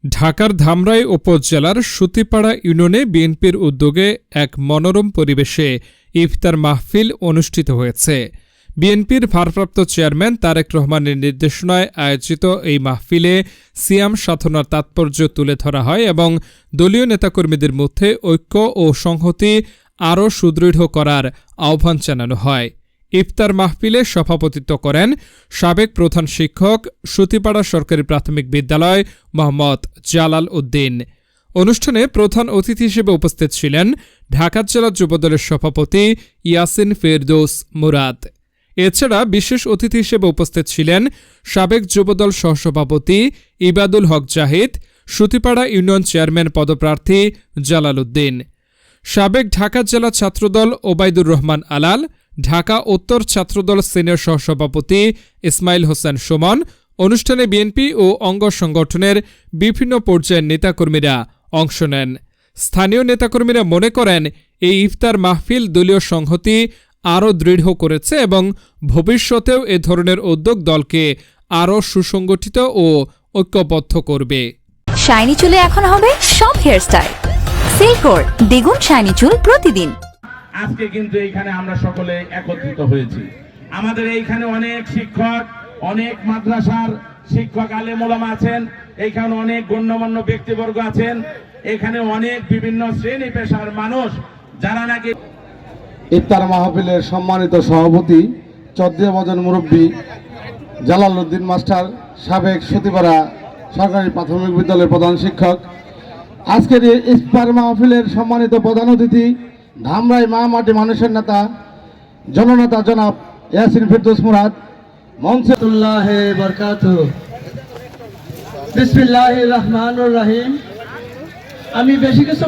ঢাকার ধামরাই উপজেলার সুতিপাড়া ইউনিয়নে বিএনপির উদ্যোগে এক মনোরম পরিবেশে ইফতার মাহফিল অনুষ্ঠিত হয়েছে। বিএনপির ভারপ্রাপ্ত চেয়ারম্যান তারেক রহমানের নির্দেশনায় আয়োজিত এই মাহফিলে সিয়াম সাধনার তাৎপর্য তুলে ধরা হয় এবং দলীয় নেতাকর্মীদের মধ্যে ঐক্য ও সংহতি আরও সুদৃঢ় করার আহ্বান জানানো হয়। ইফতার মাহফিলে সভাপতিত্ব করেন সাবেক প্রধান শিক্ষক সুতিপাড়া সরকারি প্রাথমিক বিদ্যালয় মোহাম্মদ জালাল উদ্দিন। অনুষ্ঠানে প্রধান অতিথি হিসেবে উপস্থিত ছিলেন ঢাকা জেলা যুবদলের সভাপতি ইয়াসিন ফেরদৌস মুরাদ। এছাড়া বিশেষ অতিথি হিসেবে উপস্থিত ছিলেন সাবেক যুবদল সহসভাপতি ইবাদুল হক জাহিদ, সুতিপাড়া ইউনিয়ন চেয়ারম্যান পদপ্রার্থী জালাল উদ্দিন, সাবেক ঢাকা জেলা ছাত্রদল ওবায়দুর রহমান আলাল, ঢাকা উত্তর ছাত্রদল সিনিয়র সহসভাপতি ইসমাইল হোসেন সুমন। অনুষ্ঠানে বিএনপি ও অঙ্গ সংগঠনের বিভিন্ন পর্যায়ের নেতাকর্মীরা অংশ নেন। স্থানীয় নেতাকর্মীরা মনে করেন এই ইফতার মাহফিল দলীয় সংহতি আরও দৃঢ় করেছে এবং ভবিষ্যতেও এ ধরনের উদ্যোগ দলকে আরও সুসংগঠিত ও ঐক্যবদ্ধ করবে। শাইনি চুলে এখন হবে সব হেয়ারস্টাইল। সিল্কোর দ্বিগুণ শাইনি চুল প্রতিদিন। আজকে কিন্তু এইখানে আমরা সকলে একত্রিত হয়েছি। আমাদের এইখানে অনেক শিক্ষক, অনেক মাদ্রাসার শিক্ষক আলেম ওলামা আছেন, এইখানে অনেক গণ্যমান্য ব্যক্তিবর্গ আছেন, এখানে অনেক বিভিন্ন শ্রেণী পেশার মানুষ যারা নাকি ইফতার মাহফিলের সম্মানিত সভাপতি চৌদ্দবাজন মুরব্বী জালাল উদ্দিন মাস্টার, সাবেক সুতিপাড়া সরকারি প্রাথমিক বিদ্যালয়ের প্রধান শিক্ষক, আজকের ইফতার মাহফিলের সম্মানিত প্রধান অতিথি ধামরাই মা মাটি মানুষের নেতা জননেতা জনাব ইয়াসিন ফেরদৌস মুরাদ, মনসুল্লাহ বরকাতুহু। বিসমিল্লাহির রহমানির রহিম। আমি বেশি কিছু